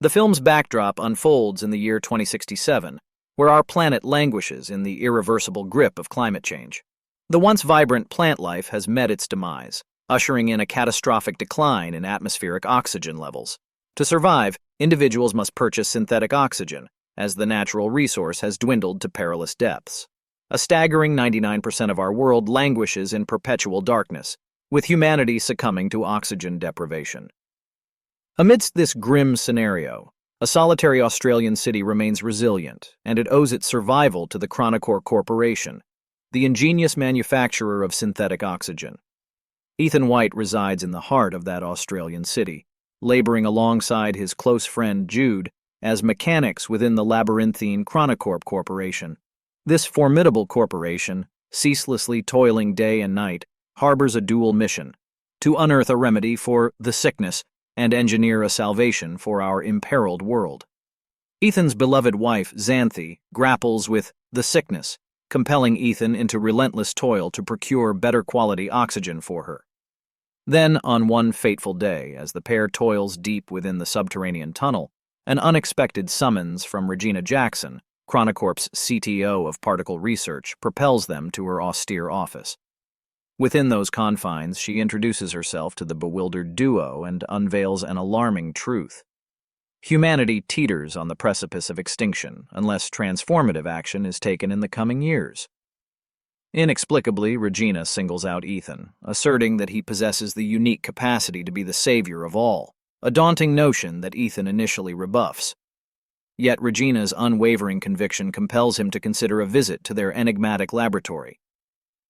The film's backdrop unfolds in the year 2067, where our planet languishes in the irreversible grip of climate change. The once vibrant plant life has met its demise, ushering in a catastrophic decline in atmospheric oxygen levels. To survive, individuals must purchase synthetic oxygen, as the natural resource has dwindled to perilous depths. A staggering 99% of our world languishes in perpetual darkness, with humanity succumbing to oxygen deprivation. Amidst this grim scenario, a solitary Australian city remains resilient, and it owes its survival to the Chronocore Corporation, the ingenious manufacturer of synthetic oxygen. Ethan White resides in the heart of that Australian city, laboring alongside his close friend Jude as mechanics within the labyrinthine Chronocorp Corporation. This formidable corporation, ceaselessly toiling day and night, harbors a dual mission: to unearth a remedy for the sickness and engineer a salvation for our imperiled world. Ethan's beloved wife, Xanthi, grapples with the sickness, compelling Ethan into relentless toil to procure better quality oxygen for her. Then, on one fateful day, as the pair toils deep within the subterranean tunnel, an unexpected summons from Regina Jackson, Chronocorp's CTO of particle research, propels them to her austere office. Within those confines, she introduces herself to the bewildered duo and unveils an alarming truth. Humanity teeters on the precipice of extinction unless transformative action is taken in the coming years. Inexplicably, Regina singles out Ethan, asserting that he possesses the unique capacity to be the savior of all, a daunting notion that Ethan initially rebuffs. Yet Regina's unwavering conviction compels him to consider a visit to their enigmatic laboratory.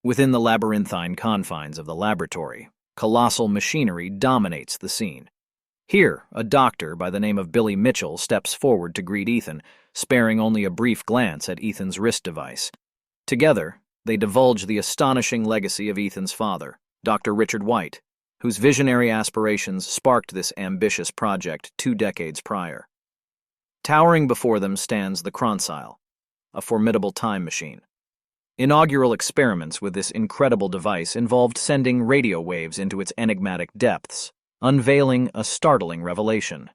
Within the labyrinthine confines of the laboratory, colossal machinery dominates the scene. Here, a doctor by the name of Billy Mitchell steps forward to greet Ethan, sparing only a brief glance at Ethan's wrist device. Together, they divulge the astonishing legacy of Ethan's father, Dr. Richard White, whose visionary aspirations sparked this ambitious project 2 decades prior. Towering before them stands the Chroncile, a formidable time machine. Inaugural experiments with this incredible device involved sending radio waves into its enigmatic depths, unveiling a startling revelation.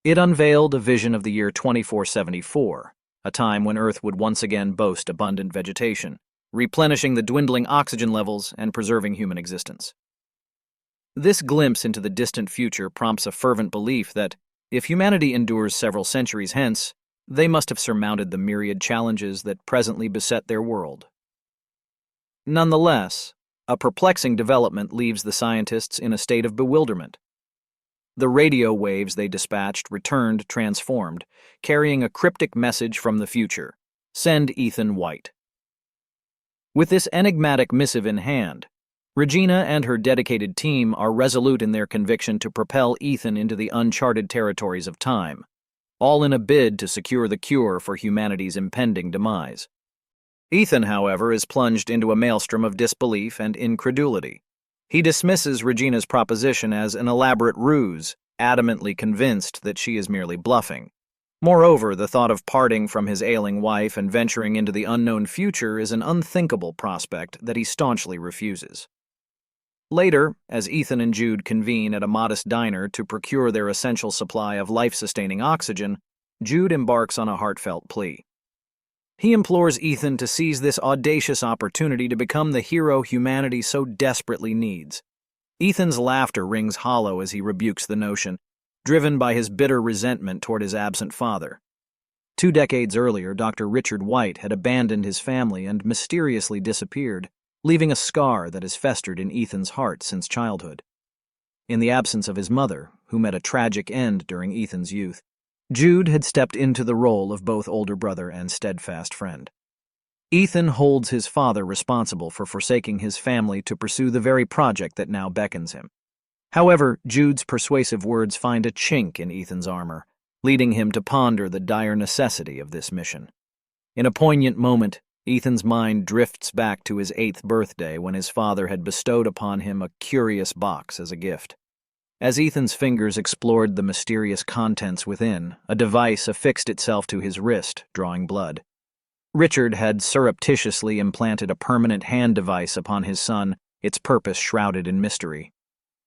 It unveiled a vision of the year 2474, a time when Earth would once again boast abundant vegetation, replenishing the dwindling oxygen levels and preserving human existence. This glimpse into the distant future prompts a fervent belief that, if humanity endures several centuries hence, they must have surmounted the myriad challenges that presently beset their world. Nonetheless, a perplexing development leaves the scientists in a state of bewilderment. The radio waves they dispatched returned transformed, carrying a cryptic message from the future: "Send Ethan White." With this enigmatic missive in hand, Regina and her dedicated team are resolute in their conviction to propel Ethan into the uncharted territories of time, all in a bid to secure the cure for humanity's impending demise. Ethan, however, is plunged into a maelstrom of disbelief and incredulity. He dismisses Regina's proposition as an elaborate ruse, adamantly convinced that she is merely bluffing. Moreover, the thought of parting from his ailing wife and venturing into the unknown future is an unthinkable prospect that he staunchly refuses. Later, as Ethan and Jude convene at a modest diner to procure their essential supply of life-sustaining oxygen, Jude embarks on a heartfelt plea. He implores Ethan to seize this audacious opportunity to become the hero humanity so desperately needs. Ethan's laughter rings hollow as he rebukes the notion, driven by his bitter resentment toward his absent father. 2 decades earlier, Dr. Richard White had abandoned his family and mysteriously disappeared, leaving a scar that has festered in Ethan's heart since childhood. In the absence of his mother, who met a tragic end during Ethan's youth, Jude had stepped into the role of both older brother and steadfast friend. Ethan holds his father responsible for forsaking his family to pursue the very project that now beckons him. However, Jude's persuasive words find a chink in Ethan's armor, leading him to ponder the dire necessity of this mission. In a poignant moment, Ethan's mind drifts back to his 8th birthday when his father had bestowed upon him a curious box as a gift. As Ethan's fingers explored the mysterious contents within, a device affixed itself to his wrist, drawing blood. Richard had surreptitiously implanted a permanent hand device upon his son, its purpose shrouded in mystery.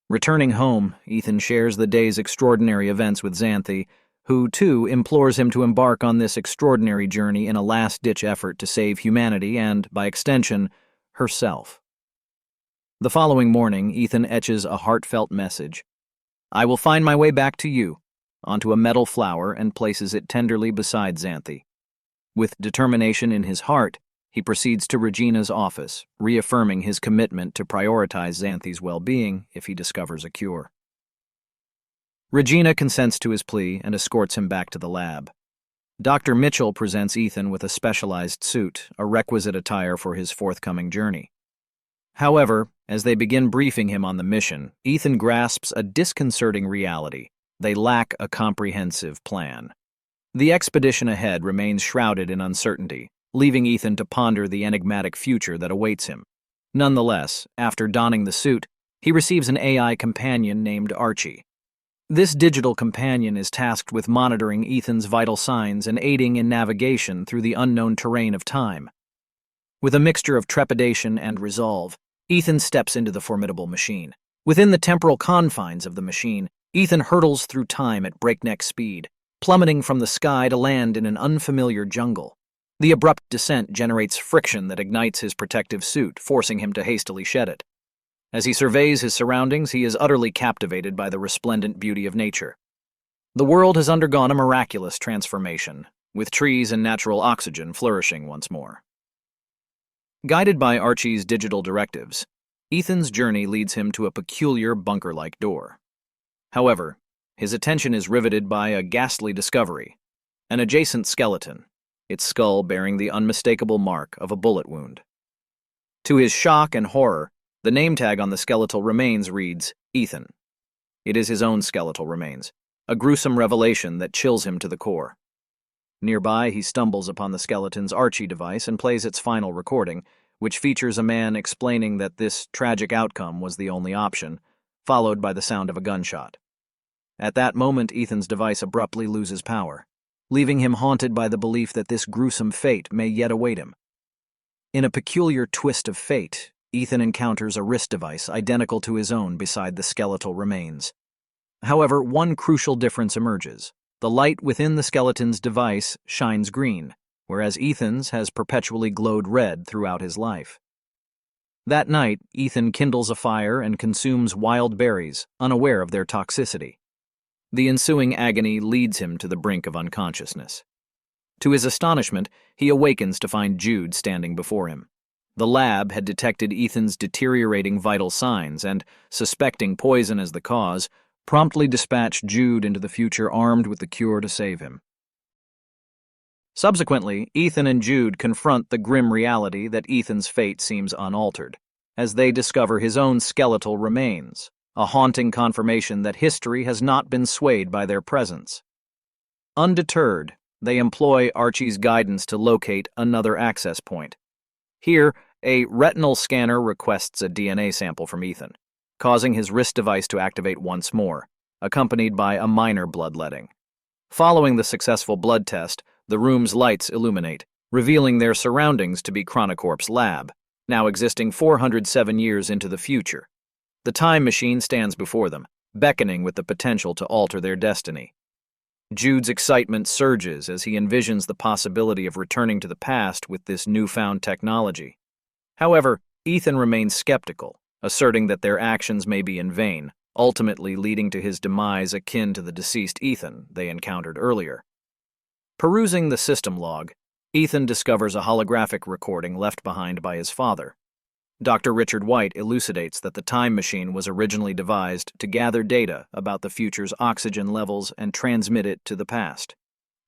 Returning home, Ethan shares the day's extraordinary events with Xanthi, who, too, implores him to embark on this extraordinary journey in a last-ditch effort to save humanity and, by extension, herself. The following morning, Ethan etches a heartfelt message. "I will find my way back to you," onto a metal flower and places it tenderly beside Xanthi. With determination in his heart, he proceeds to Regina's office, reaffirming his commitment to prioritize Xanthi's well-being if he discovers a cure. Regina consents to his plea and escorts him back to the lab. Dr. Mitchell presents Ethan with a specialized suit, a requisite attire for his forthcoming journey. However, as they begin briefing him on the mission, Ethan grasps a disconcerting reality. They lack a comprehensive plan. The expedition ahead remains shrouded in uncertainty, leaving Ethan to ponder the enigmatic future that awaits him. Nonetheless, after donning the suit, he receives an AI companion named Archie. This digital companion is tasked with monitoring Ethan's vital signs and aiding in navigation through the unknown terrain of time. With a mixture of trepidation and resolve, Ethan steps into the formidable machine. Within the temporal confines of the machine, Ethan hurtles through time at breakneck speed, plummeting from the sky to land in an unfamiliar jungle. The abrupt descent generates friction that ignites his protective suit, forcing him to hastily shed it. As he surveys his surroundings, he is utterly captivated by the resplendent beauty of nature. The world has undergone a miraculous transformation, with trees and natural oxygen flourishing once more. Guided by Archie's digital directives, Ethan's journey leads him to a peculiar bunker-like door. However, his attention is riveted by a ghastly discovery: an adjacent skeleton, its skull bearing the unmistakable mark of a bullet wound. To his shock and horror, the name tag on the skeletal remains reads, Ethan. It is his own skeletal remains, a gruesome revelation that chills him to the core. Nearby, he stumbles upon the skeleton's Archie device and plays its final recording, which features a man explaining that this tragic outcome was the only option, followed by the sound of a gunshot. At that moment, Ethan's device abruptly loses power, leaving him haunted by the belief that this gruesome fate may yet await him. In a peculiar twist of fate, Ethan encounters a wrist device identical to his own beside the skeletal remains. However, one crucial difference emerges. The light within the skeleton's device shines green, whereas Ethan's has perpetually glowed red throughout his life. That night, Ethan kindles a fire and consumes wild berries, unaware of their toxicity. The ensuing agony leads him to the brink of unconsciousness. To his astonishment, he awakens to find Jude standing before him. The lab had detected Ethan's deteriorating vital signs and, suspecting poison as the cause, promptly dispatched Jude into the future armed with the cure to save him. Subsequently, Ethan and Jude confront the grim reality that Ethan's fate seems unaltered, as they discover his own skeletal remains, a haunting confirmation that history has not been swayed by their presence. Undeterred, they employ Archie's guidance to locate another access point. Here, a retinal scanner requests a DNA sample from Ethan, causing his wrist device to activate once more, accompanied by a minor bloodletting. Following the successful blood test, the room's lights illuminate, revealing their surroundings to be Chronocorp's lab, now existing 407 years into the future. The time machine stands before them, beckoning with the potential to alter their destiny. Jude's excitement surges as he envisions the possibility of returning to the past with this newfound technology. However, Ethan remains skeptical, asserting that their actions may be in vain, ultimately leading to his demise akin to the deceased Ethan they encountered earlier. Perusing the system log, Ethan discovers a holographic recording left behind by his father. Dr. Richard White elucidates that the time machine was originally devised to gather data about the future's oxygen levels and transmit it to the past.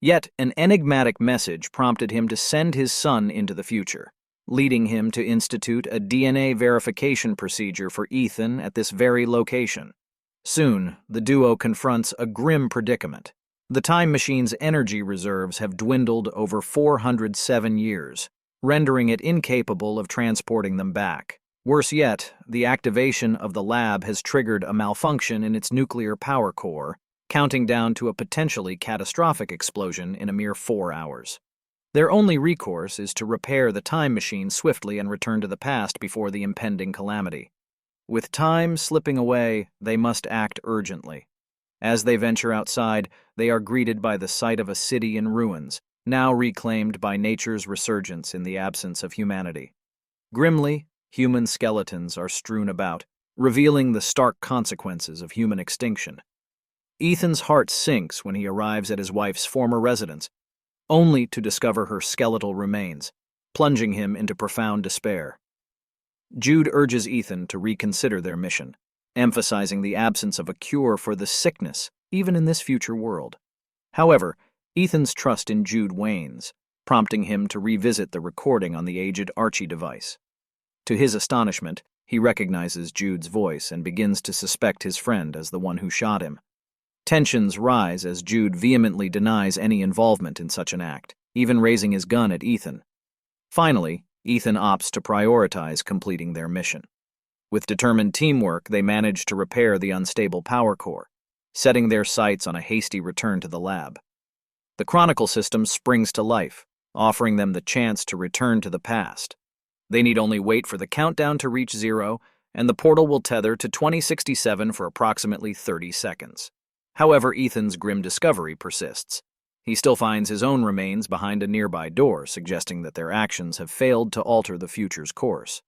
Yet, an enigmatic message prompted him to send his son into the future, leading him to institute a DNA verification procedure for Ethan at this very location. Soon, the duo confronts a grim predicament. The time machine's energy reserves have dwindled over 407 years, rendering it incapable of transporting them back. Worse yet, the activation of the lab has triggered a malfunction in its nuclear power core, counting down to a potentially catastrophic explosion in a mere 4 hours. Their only recourse is to repair the time machine swiftly and return to the past before the impending calamity. With time slipping away, they must act urgently. As they venture outside, they are greeted by the sight of a city in ruins, now reclaimed by nature's resurgence in the absence of humanity. Grimly, human skeletons are strewn about, revealing the stark consequences of human extinction. Ethan's heart sinks when he arrives at his wife's former residence, only to discover her skeletal remains, plunging him into profound despair. Jude urges Ethan to reconsider their mission, emphasizing the absence of a cure for the sickness, even in this future world. However, Ethan's trust in Jude wanes, prompting him to revisit the recording on the aged Archie device. To his astonishment, he recognizes Jude's voice and begins to suspect his friend as the one who shot him. Tensions rise as Jude vehemently denies any involvement in such an act, even raising his gun at Ethan. Finally, Ethan opts to prioritize completing their mission. With determined teamwork, they manage to repair the unstable power core, setting their sights on a hasty return to the lab. The Chronicle system springs to life, offering them the chance to return to the past. They need only wait for the countdown to reach 0, and the portal will tether to 2067 for approximately 30 seconds. However, Ethan's grim discovery persists. He still finds his own remains behind a nearby door, suggesting that their actions have failed to alter the future's course.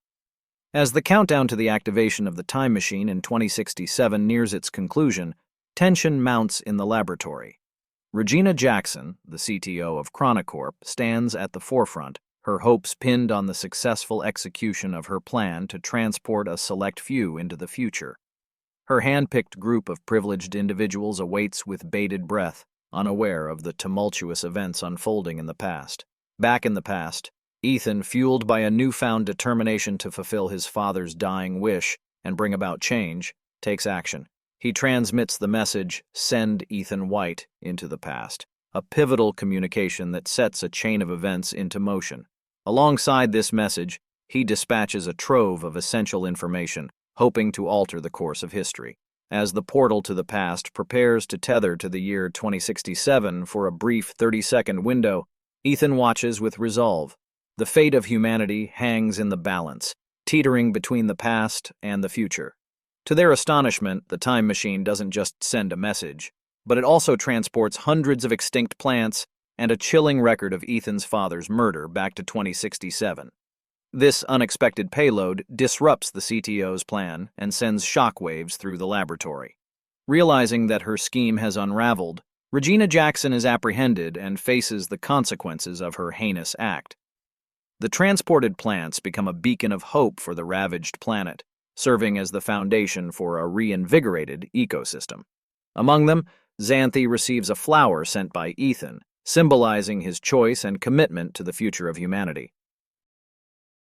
As the countdown to the activation of the time machine in 2067 nears its conclusion, tension mounts in the laboratory. Regina Jackson, the CTO of Chronocorp, stands at the forefront, her hopes pinned on the successful execution of her plan to transport a select few into the future. Her hand-picked group of privileged individuals awaits with bated breath, unaware of the tumultuous events unfolding in the past. Back in the past, Ethan, fueled by a newfound determination to fulfill his father's dying wish and bring about change, takes action. He transmits the message, "Send Ethan White," into the past, a pivotal communication that sets a chain of events into motion. Alongside this message, he dispatches a trove of essential information, hoping to alter the course of history. As the portal to the past prepares to tether to the year 2067 for a brief 30-second window, Ethan watches with resolve. The fate of humanity hangs in the balance, teetering between the past and the future. To their astonishment, the time machine doesn't just send a message, but it also transports hundreds of extinct plants and a chilling record of Ethan's father's murder back to 2067. This unexpected payload disrupts the CTO's plan and sends shockwaves through the laboratory. Realizing that her scheme has unraveled, Regina Jackson is apprehended and faces the consequences of her heinous act. The transported plants become a beacon of hope for the ravaged planet, serving as the foundation for a reinvigorated ecosystem. Among them, Xanthi receives a flower sent by Ethan, symbolizing his choice and commitment to the future of humanity.